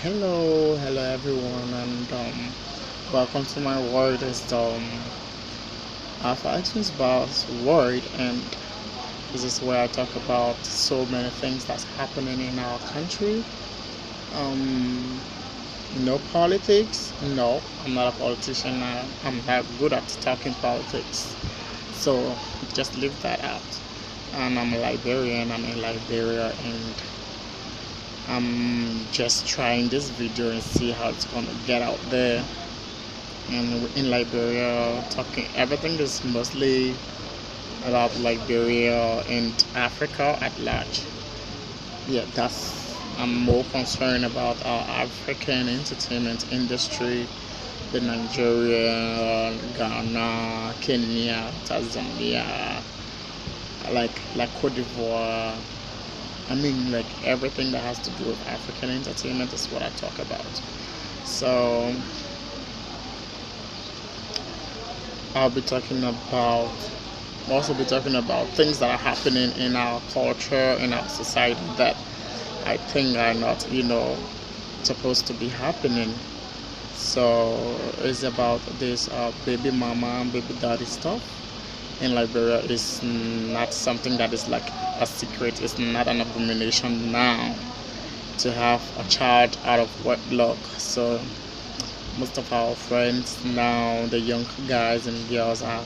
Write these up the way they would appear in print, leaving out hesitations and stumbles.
Hello everyone, and welcome to my word. Is Alpha Actions Boss word, and this is where I talk about so many things that's happening in our country. Um, no politics. No, I'm not a politician. I'm not good at talking politics, so just leave that out. And I'm a Liberian. I'm in Liberia, and I'm just trying this video and see how it's gonna get out there. And in Liberia, talking everything is mostly about Liberia and Africa at large. Yeah, that's I'm more concerned about our African entertainment industry, the Nigeria, Ghana, Kenya, Tanzania, like Cote d'Ivoire. I mean, like everything that has to do with African entertainment is what I talk about. So I'll be talking about also be talking about things that are happening in our culture, in our society that I think are not, supposed to be happening. So it's about this baby mama and baby daddy stuff in Liberia is not something that is like a secret. It's not an abomination now to have a child out of wedlock. So most of our friends now, the young guys and girls are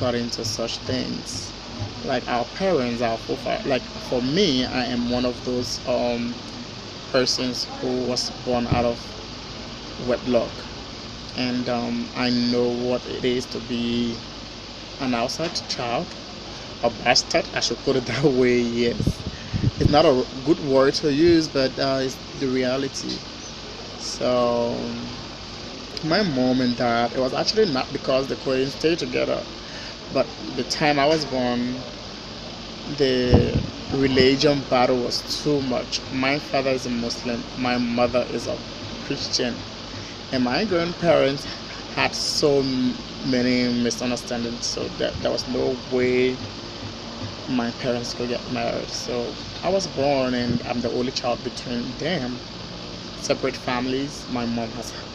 got into such things. Like our parents, our forefathers. Like for me, I am one of those persons who was born out of wedlock, and I know what it is to be an outside child, a bastard. I should put it that way. Yes, it's not a good word to use, but it's the reality. So my mom and dad, it was actually not because they couldn't stay together, but the time I was born, the religion battle was too much. My father is a Muslim, my mother is a Christian, and my grandparents had so many misunderstandings, so that there was no way my parents could get married. So I was born, and I'm the only child between them. Separate families. My mom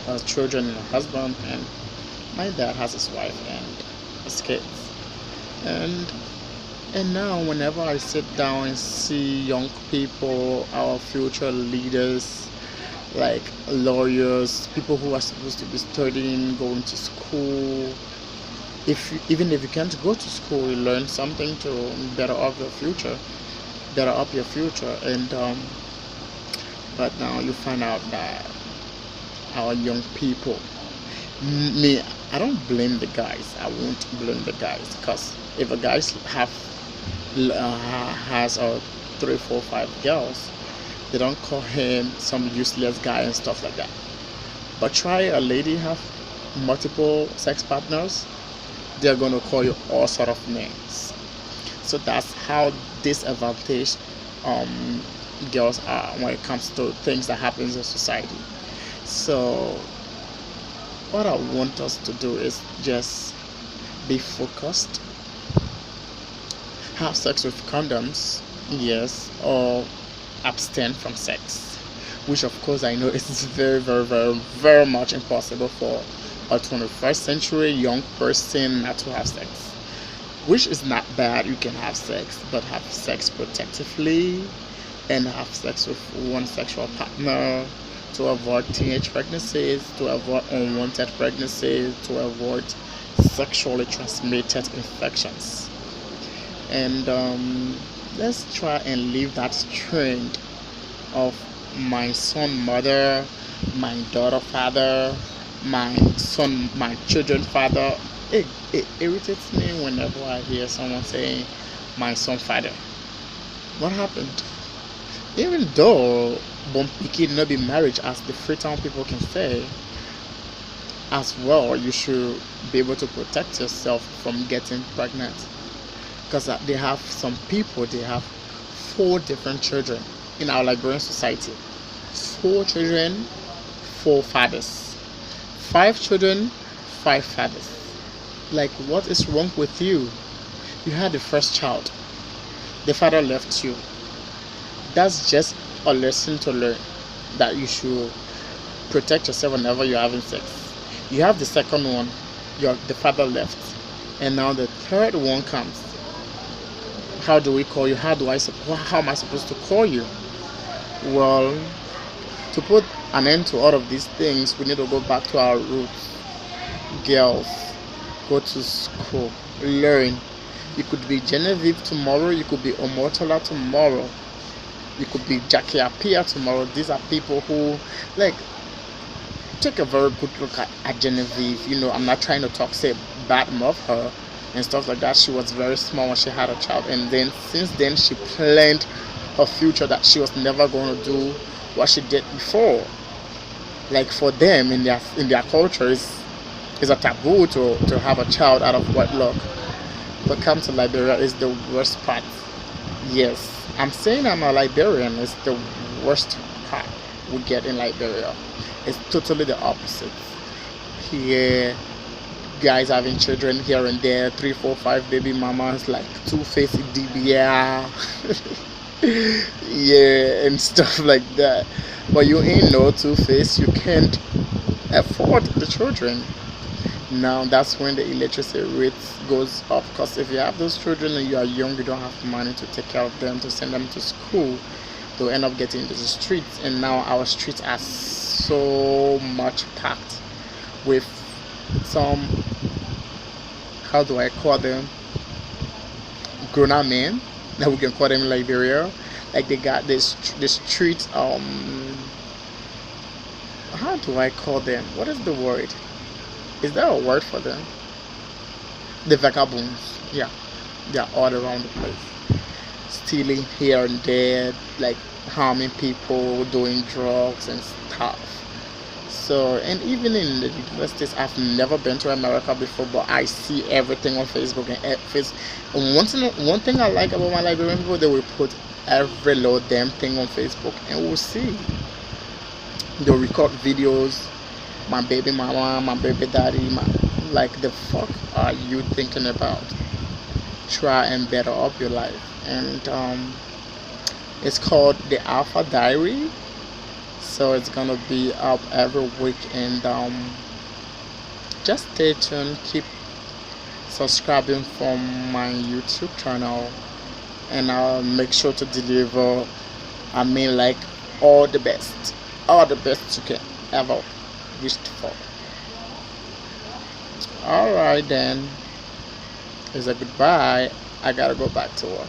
has children and a husband, and my dad has his wife and his kids. And and now, whenever I sit down and see young people, our future leaders, like lawyers, people who are supposed to be studying, going to school, even if you can't go to school, you learn something to better up your future, better up your future. And but now you find out that our young people, me, I don't blame the guys. I won't blame the guys because if a guy has 3, 4, 5 girls, they don't call him some useless guy and stuff like that. But try a lady have multiple sex partners, they're gonna call you all sort of names. So that's how disadvantaged um, girls are when it comes to things that happens in society. So what I want us to do is just be focused, have sex with condoms, yes, or abstain from sex, which of course I know is very, very, very, very much impossible for a 21st century young person not to have sex, which is not bad. You can have sex, but have sex protectively and have sex with one sexual partner to avoid teenage pregnancies, to avoid unwanted pregnancies, to avoid sexually transmitted infections. And let's try and leave that trend of my son mother, my daughter father, my son, my children father. It irritates me whenever I hear someone saying my son father. What happened? Even though Bompiki not be marriage as the Freetown people can say, as well you should be able to protect yourself from getting pregnant. Because they have some people, they have 4 different children in our Liberian society. 4 children, 4 fathers. 5 children, 5 fathers. Like, what is wrong with you? You had the first child, the father left you. That's just a lesson to learn. that you should protect yourself whenever you're having sex. You have the second one, the father left, and now the third one comes. How do we call you? How am I supposed to call you? Well, to put an end to all of these things, we need to go back to our roots. Girls, go to school, learn. You could be Genevieve tomorrow, you could be Omotola tomorrow, you could be Jackie Apia tomorrow. These are people who, like, take a very good look at Genevieve. I'm not trying to say bad of her and stuff like that. She was very small when she had a child, and then since then she planned her future, that she was never going to do what she did before. Like, for them, in their culture, is a taboo to have a child out of wedlock. But come to Liberia is the worst part. Yes, I'm saying I'm a Liberian. It's the worst part we get in Liberia. It's totally the opposite. Here, guys having children here and there, 3, 4, 5 baby mamas, like Two-Face DBR, yeah, and stuff like that. But you ain't no Two-Face. You can't afford the children. Now that's when the electricity rate goes up, because if you have those children and you are young, you don't have money to take care of them, to send them to school, they'll end up getting into the streets. And now our streets are so much packed with some, how do I call them, grown-up men, that we can call them in Liberia. Like, they got this street, how do I call them, what is the word? Is there a word for them? The vagabonds. Yeah. They're all around the place. Stealing here and there, like harming people, doing drugs and stuff. So, and even in the United States, I've never been to America before, but I see everything on Facebook and one thing I like about my Liberian people, they will put every little damn thing on Facebook, and we'll see. They'll record videos. My baby mama, my baby daddy, like, the fuck are you thinking about? Try and better up your life. And it's called the Alpha Diary. So it's gonna be up every week, and just stay tuned. Keep subscribing from my YouTube channel, and I'll make sure to deliver. Like, all the best you can ever wished for. Alright then. It's a goodbye. I gotta go back to work.